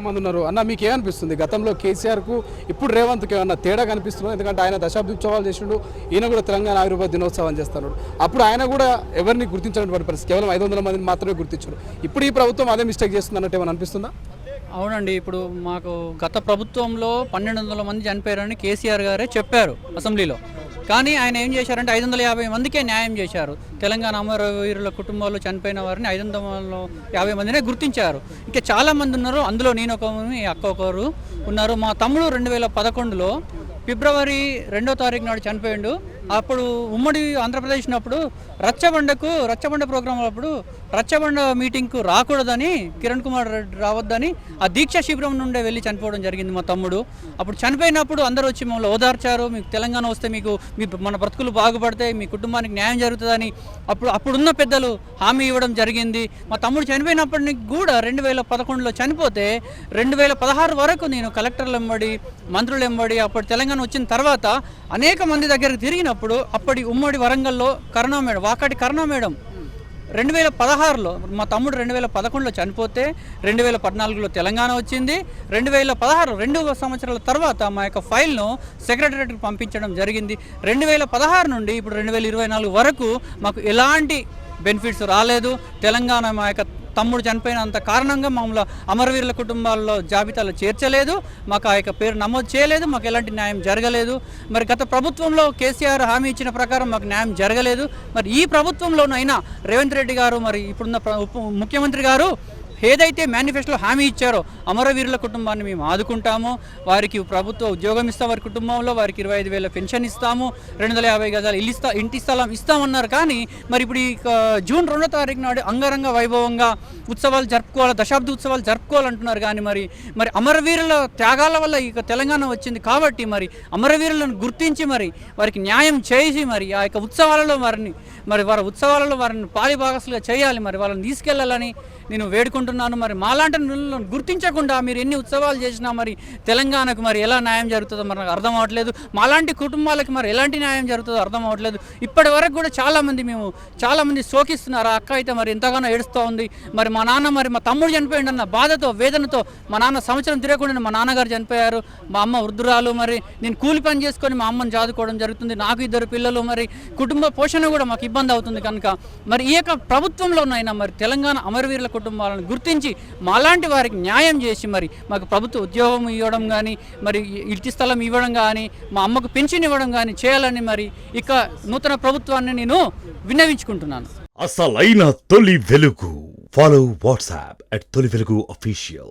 మంది ఉన్నారు అన్న, మీకు ఏమనిపిస్తుంది గతంలో కేసీఆర్కు ఇప్పుడు రేవంత్కి ఏమన్నా తేడా కనిపిస్తుంది? ఎందుకంటే ఆయన దశాబ్ది ఉత్సవాలు చేసిండు, ఈయన కూడా తెలంగాణ ఆవిర్భావ దినోత్సవం చేస్తున్నాడు. అప్పుడు ఆయన కూడా ఎవరిని గుర్తించినటువంటి పరిస్థితి, కేవలం 500 మందిని మాత్రమే గుర్తించారు. ఇప్పుడు ఈ ప్రభుత్వం అదే మిస్టేక్ చేస్తుంది అన్నట్టు ఏమైనా అనిపిస్తుందా? అవునండి, ఇప్పుడు మాకు గత ప్రభుత్వంలో 1200 మంది చనిపోయారని కేసీఆర్ గారే చెప్పారు అసెంబ్లీలో. కానీ ఆయన ఏం చేశారంటే 550 మందికే న్యాయం చేశారు. తెలంగాణ అమరవీరుల కుటుంబాల్లో చనిపోయిన వారిని 550 మందినే గుర్తించారు. ఇంకా చాలామంది ఉన్నారు, అందులో నేను ఒక అక్క ఒకరు ఉన్నారు. మా తమ్ముడు 2011లో ఫిబ్రవరి 2వ తారీఖు నాడు చనిపోయిండు. అప్పుడు ఉమ్మడి ఆంధ్రప్రదేశ్ ఉన్నప్పుడు రచ్చబండ ప్రోగ్రాం అప్పుడు రచ్చబండ మీటింగ్కు రాకూడదని, కిరణ్ కుమార్ రెడ్డి రావద్దని ఆ దీక్ష శిబిరం నుండే వెళ్ళి చనిపోవడం జరిగింది మా తమ్ముడు. అప్పుడు చనిపోయినప్పుడు అందరూ వచ్చి మమ్మల్ని ఓదార్చారు. మీకు తెలంగాణ వస్తే మన బ్రతుకులు బాగుపడతాయి, మీ కుటుంబానికి న్యాయం జరుగుతుందని అప్పుడున్న పెద్దలు హామీ ఇవ్వడం జరిగింది. మా తమ్ముడు చనిపోయినప్పటికి కూడా 2011లో చనిపోతే 2016 వరకు నేను కలెక్టర్లు ఎంబడి, మంత్రులు ఎంబడి, అప్పుడు తెలంగాణ వచ్చిన తర్వాత అనేక మంది దగ్గరకు తిరిగినప్పుడు అప్పటి ఉమ్మడి వరంగల్లో వాకాటి కరుణా మేడం 2016లో, మా తమ్ముడు 2011లో చనిపోతే 2014లో తెలంగాణ వచ్చింది. 2016 2 సంవత్సరాల తర్వాత మా యొక్క ఫైల్ను సెక్రటరేట్కి పంపించడం జరిగింది. 2016 నుండి ఇప్పుడు 2024 వరకు మాకు ఎలాంటి బెనిఫిట్స్ రాలేదు. తెలంగాణ మా యొక్క తమ్ముడు చనిపోయినంత కారణంగా మమ్మల్ని అమరవీరుల కుటుంబాల్లో జాబితాలో చేర్చలేదు, మాకు ఆ యొక్క పేరు నమోదు చేయలేదు, మాకు ఎలాంటి న్యాయం జరగలేదు. మరి గత ప్రభుత్వంలో కేసీఆర్ హామీ ఇచ్చిన ప్రకారం మాకు న్యాయం జరగలేదు. మరి ఈ ప్రభుత్వంలోనైనా రేవంత్ రెడ్డి గారు, మరి ఇప్పుడున్న ముఖ్యమంత్రి గారు ఏదైతే మేనిఫెస్టోలో హామీ ఇచ్చారో అమరవీరుల కుటుంబాన్ని మేము ఆదుకుంటాము, వారికి ప్రభుత్వ ఉద్యోగం ఇస్తాం, వారి కుటుంబంలో వారికి 25,000 పెన్షన్ ఇస్తాము, 250 గజాలు ఇంటి స్థలం ఇస్తామన్నారు. కానీ మరి ఇప్పుడు ఈ జూన్ 2వ తారీఖు నాడు అంగరంగ వైభవంగా ఉత్సవాలు జరుపుకోవాలి, దశాబ్ది ఉత్సవాలు జరుపుకోవాలంటున్నారు. కానీ మరి అమరవీరుల త్యాగాల వల్ల ఇక తెలంగాణ వచ్చింది కాబట్టి మరి అమరవీరులను గుర్తించి మరి వారికి న్యాయం చేసి మరి ఆ యొక్క ఉత్సవాలలో వారి ఉత్సవాలలో వారిని పాలిభాగస్లుగా చేయాలి, మరి వాళ్ళని తీసుకెళ్లాలని నేను వేడుకుంటున్నాను. మరి మాలాంటి గుర్తించకుండా మీరు ఎన్ని ఉత్సవాలు చేసినా మరి తెలంగాణకు మరి ఎలా న్యాయం జరుగుతుందో మనకు అర్థం అవ్వట్లేదు. మాలాంటి కుటుంబాలకు మరి ఎలాంటి న్యాయం జరుగుతుందో అర్థం అవ్వట్లేదు. ఇప్పటి వరకు కూడా చాలామంది శోకిస్తున్నారు. ఆ అక్క అయితే మరి ఎంతగానో ఏడుస్తూ ఉంది. మరి మా నాన్న, మరి మా తమ్ముడు చనిపోయిండన్న బాధతో, వేదనతో మా నాన్న సంవత్సరం తిరగకుండా మా నాన్నగారు చనిపోయారు. మా అమ్మ వృద్ధురాలు. మరి నేను కూలి పని చేసుకొని మా అమ్మని చదువుకోవడం జరుగుతుంది. నాకు 2 పిల్లలు. మరి కుటుంబ పోషణ కూడా మాకు ఇబ్బంది అవుతుంది. కనుక మరి ఈ యొక్క ప్రభుత్వంలోనైనా మరి తెలంగాణ అమరవీరుల కుటుంబాలను గుర్తించి మాలాంటి వారికి న్యాయం చేసి మరి మాకు ప్రభుత్వ ఉద్యోగం ఇవ్వడం కానీ, మరి ఇంటి స్థలం ఇవ్వడం కానీ, మా అమ్మకు పెన్షన్ ఇవ్వడం కానీ చేయాలని మరి ఇక నూతన ప్రభుత్వాన్ని నేను విన్నవించుకుంటున్నాను. అసలైన తొలి వెలుగు. ఫాలో వాట్సాప్ @తొలి వెలుగు official.